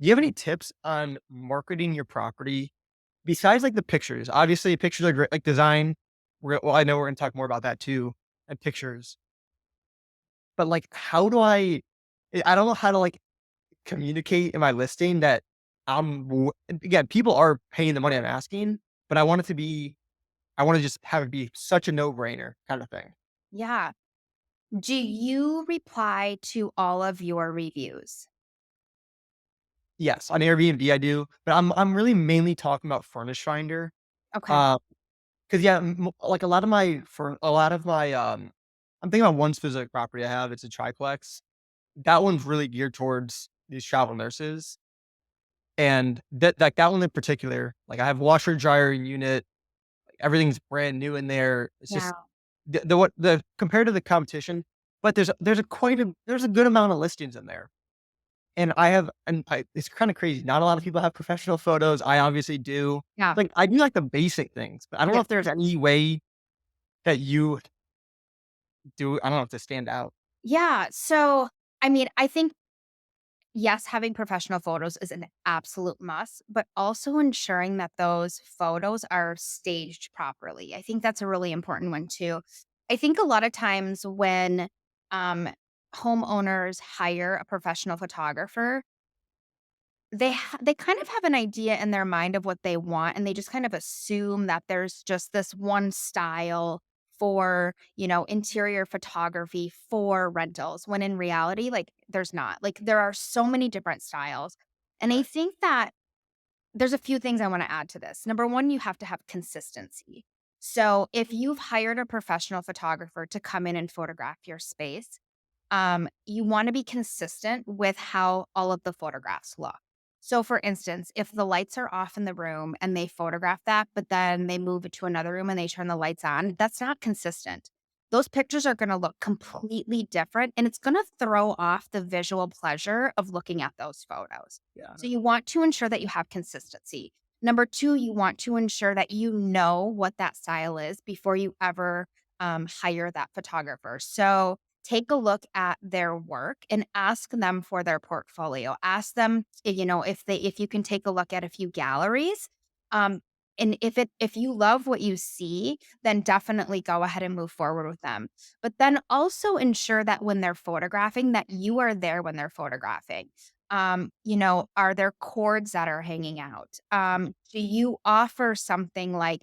Do you have any tips on marketing your property besides like the pictures? Obviously, pictures are great, like design. Well, I know we're gonna talk more about that too, and pictures. But like, how do I don't know how to like communicate in my listing that again, people are paying the money I'm asking, but I want it to be, I want to just have it be such a no brainer kind of thing. Yeah. Do you reply to all of your reviews? Yes, on Airbnb I do, but I'm really mainly talking about Furnish Finder. Okay. Uh, Cause yeah, like a lot of my, I'm thinking about one specific property I have. It's a triplex. That one's really geared towards these travel nurses, and that one in particular, like I have washer dryer unit, everything's brand new in there. It's Yeah. just the compared to the competition, but there's a good amount of listings in there. And it's kind of crazy. Not a lot of people have professional photos. I obviously do. Yeah. Like I do like the basic things, but I don't know Yeah. if there's any way that you do. I don't know if to stand out. Yeah. So, I mean, I think yes, having professional photos is an absolute must, but also ensuring that those photos are staged properly. I think that's a really important one too. I think a lot of times when um, homeowners hire a professional photographer, they kind of have an idea in their mind of what they want, and they just kind of assume that there's just this one style for, interior photography for rentals, when in reality, like, there's not. Like, there are so many different styles, and I Right. think that there's a few things I wanna add to this. Number 1, you have to have consistency. So, if you've hired a professional photographer to come in and photograph your space, you wanna be consistent with how all of the photographs look. So, for instance, if the lights are off in the room and they photograph that, but then they move it to another room and they turn the lights on, that's not consistent. Those pictures are gonna look completely different, and it's gonna throw off the visual pleasure of looking at those photos. Yeah. So, you want to ensure that you have consistency. Number 2, you want to ensure that you know what that style is before you ever hire that photographer. So, take a look at their work and ask them for their portfolio. Ask them, if you can take a look at a few galleries. Um, and if you love what you see, then definitely go ahead and move forward with them. But then also ensure that when they're photographing, that you are there when they're photographing. Are there cords that are hanging out? Do you offer something like,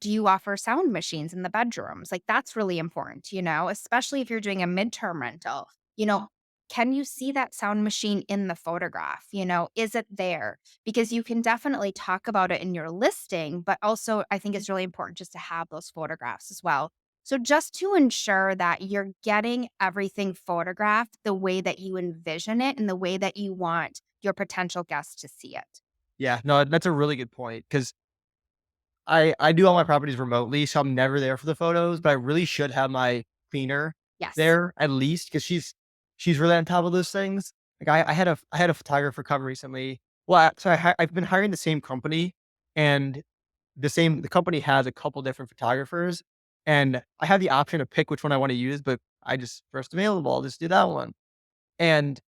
do you offer sound machines in the bedrooms? Like, that's really important, especially if you're doing a midterm rental. You know, can you see that sound machine in the photograph? Is it there? Because you can definitely talk about it in your listing, but also I think it's really important just to have those photographs as well. So, just to ensure that you're getting everything photographed the way that you envision it and the way that you want your potential guests to see it. Yeah. No, that's a really good point because I do all my properties remotely, so I'm never there for the photos, but I really should have my cleaner Yes. there at least because she's really on top of those things. Like I had a photographer come recently. Well, I've been hiring the same company, and the company has a couple different photographers, and I have the option to pick which one I want to use, but I just first available, I'll just do that one. And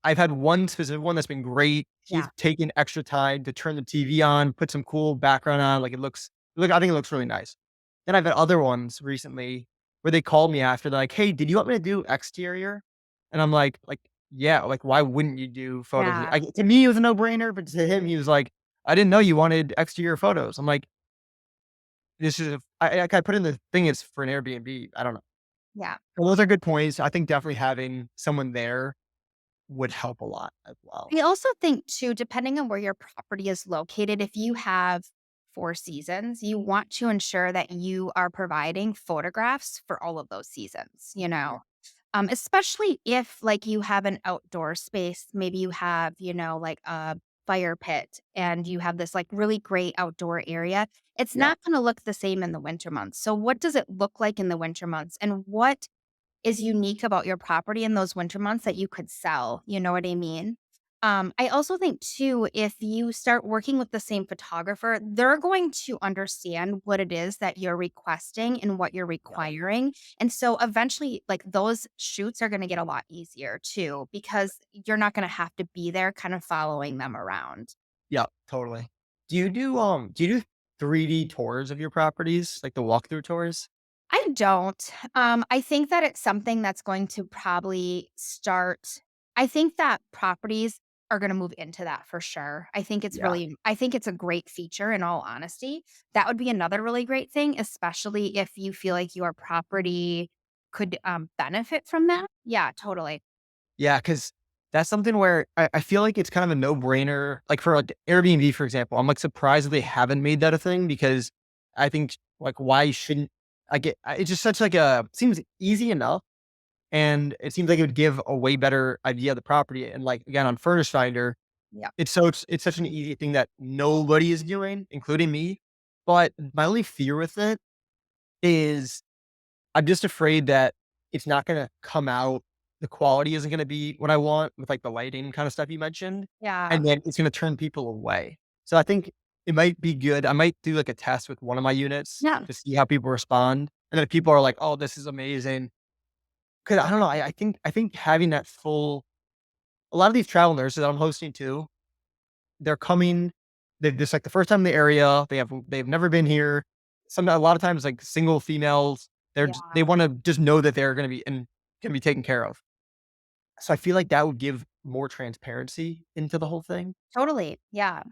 I've had one specific one that's been great. He's Yeah. taken extra time to turn the TV on, put some cool background on, like, I think it looks really nice. Then I've had other ones recently where they called me after, they're like, "Hey, did you want me to do exterior?" And I'm like, "Yeah, like, why wouldn't you do photos?" Yeah. To me, it was a no-brainer, but to him, he was like, "I didn't know you wanted exterior photos." I'm like, "This is a" I put in the thing, it's for an Airbnb, I don't know. Yeah. Well, those are good points. I think definitely having someone there would help a lot as well. I also think too, depending on where your property is located, if you have 4 seasons, you want to ensure that you are providing photographs for all of those seasons, especially if, like, you have an outdoor space, maybe you have, like, a fire pit and you have this, like, really great outdoor area. It's Yeah. not gonna look the same in the winter months. So what does it look like in the winter months, and what is unique about your property in those winter months that you could sell? You know what I mean? I also think too, if you start working with the same photographer, they're going to understand what it is that you're requesting and what you're Yeah. requiring. And so eventually, like those shoots are going to get a lot easier too, because you're not going to have to be there kind of following them around. Yeah, totally. Do you do 3D tours of your properties, like the walkthrough tours? I don't. I think that it's something that's going to probably start. I think that properties are going to move into that for sure. Yeah. I think it's a great feature in all honesty. That would be another really great thing, especially if you feel like your property could benefit from that. Yeah, totally. Yeah, because that's something where I feel like it's kind of a no-brainer, like, for, like, Airbnb, for example, I'm, like, surprised that they haven't made that a thing because I think, like, why shouldn't I get it's just such, like, a seems easy enough, and it seems like it would give a way better idea of the property, and, like, again, on Furnish Finder, Yeah. it's such an easy thing that nobody is doing, including me, but my only fear with it is I'm just afraid that it's not gonna come out the quality isn't gonna be what I want with, like, the lighting kinda stuff you mentioned, Yeah. and then it's gonna turn people away. So I think it might be good I might do, like, a test with one of my units Yeah. to see how people respond, and then if people are like, "Oh, this is amazing," 'cause I don't know, I think having that full a lot of these travel nurses that I'm hosting too, they're coming they're just, like, the first time in the area, they've never been here. A lot of times, like, single females, they Yeah. wanna just know that they're gonna be taken care of. So I feel like that would give more transparency into the whole thing, Totally. Yeah.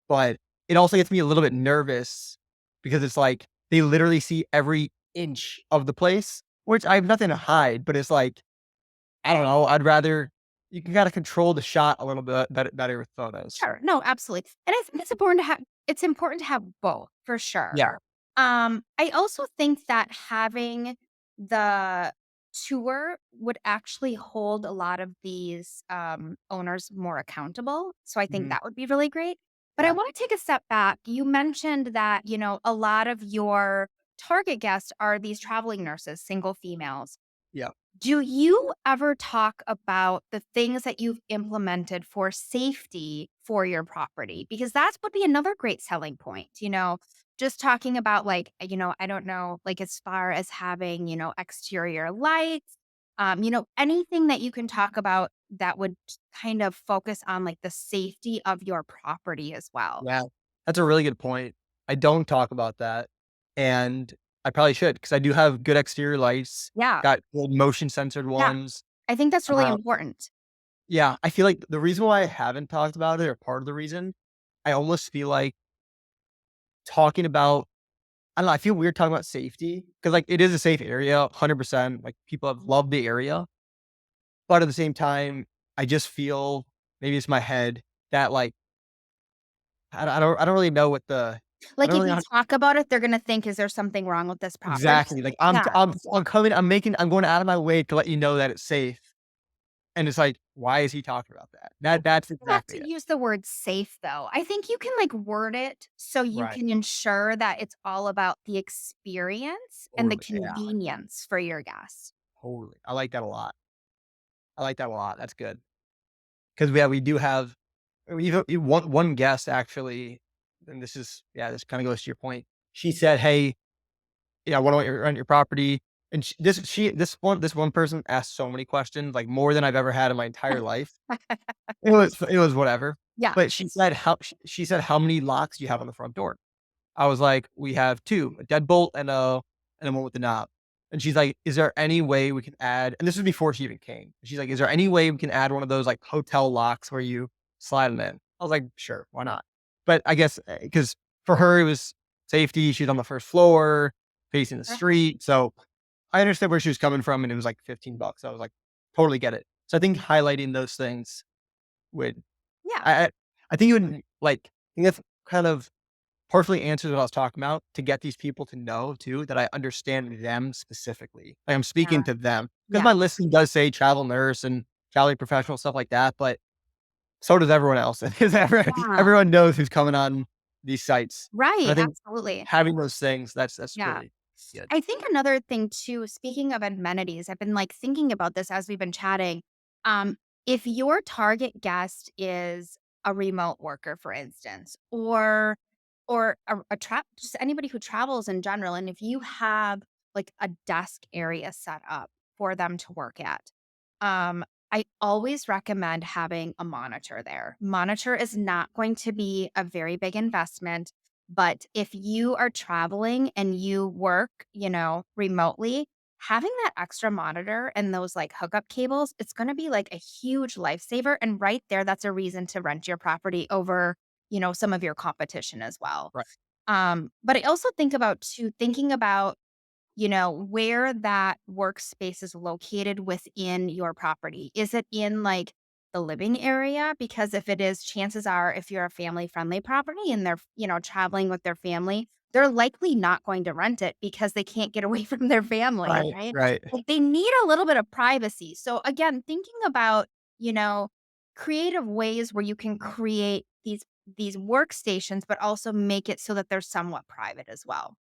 but it also gets me a little bit nervous because it's like they literally see every inch of the place, which I have nothing to hide, but it's like, I don't know, I'd rather you can gotta control the shot a little bit better with photos. Sure. No, absolutely. And I think it's important to have both for sure. Yeah. I also think that having the tour would actually hold a lot of these owners more accountable. So I think Mhm. that would be really great. But I Yeah. want to take a step back. You mentioned that, a lot of your target guests are these traveling nurses, single females. Yeah. Do you ever talk about the things that you've implemented for safety for your property? Because that's would be another great selling point, just talking about like, I don't know, like as far as having, exterior lights, anything that you can talk about that would kind of focus on like the safety of your property as well. Yeah. That's a really good point. I don't talk about that, and I probably should because I do have good exterior lights, Yeah. got good motion censored Yeah. ones. I think that's really important. Yeah, I feel like the reason why I haven't talked about it, or part of the reason, I almost feel like talking about I don't know, I feel weird talking about safety because, like, it is a safe area, 100%, like, people have loved the area, but at the same time, I just feel maybe it's my head that, like, I don't really know what the I Like don't if really you know talk about it, they're gonna think, is there something wrong with this property? exactly, like, Yeah. I'm going out of my way to let you know that it's safe, and it's like, why is he talking about that? That's Have exactly to it. use the word safe though. I think you can like word it so you Right. can ensure that it's all about the experience and the Totally, yeah, convenience for your guests. totally. I like that a lot. I like that a lot, that's good. 'Cause, yeah, we do have we have one guest actually, and this is yeah, this kinda goes to your point. She said, "Hey, yeah, why don't you rent your property?" And this one person asked so many questions, like, more than I've ever had in my entire life. It was whatever. Yeah. But she said, "How many locks do you have on the front door?" I was like, "We have 2, a deadbolt and one with the knob." And she's like, "Is there any way we can add" and this was before she even came. She's like, "Is there any way we can add one of those, like, hotel locks where you slide them in?" I was like, "Sure, why not?" But I guess, because for her, it was safety, she's on the first floor, facing the street, so I understood where she was coming from, and it was like 15 bucks. I was like, "Totally get it." So I think highlighting those things would Yeah. I I think it would, like I think that's kind of partially answers what I was talking about to get these people to know too that I understand them specifically. Like I'm speaking Yeah. to them because Yeah. my listing does say travel nurse and traveling professional stuff like that, but so does everyone else. Because Yeah. everyone knows who's coming on these sites. And I Right. think Absolutely. having those things that's Yeah. really good. I think another thing too, speaking of amenities, I've been like thinking about this as we've been chatting. If your target guest is a remote worker, for instance, or just anybody who travels in general, and if you have like a desk area set up for them to work at, I always recommend having a monitor there. Monitor is not going to be a very big investment, but if you are traveling and you work, remotely, having that extra monitor and those, like, hookup cables, it's gonna be, like, a huge lifesaver, and right there, that's a reason to rent your property over, some of your competition as well. Right. But I also thinking about, where that workspace is located within your property. Is it in, like, the living area? Because if it is, chances are, if you're a family-friendly property and they're, traveling with their family, they're likely not going to rent it because they can't get away from their family, Right, right? right, Like, they need a little bit of privacy. So, again, thinking about, you know, creative ways where you can create these workstations, but also make it so that they're somewhat private as well.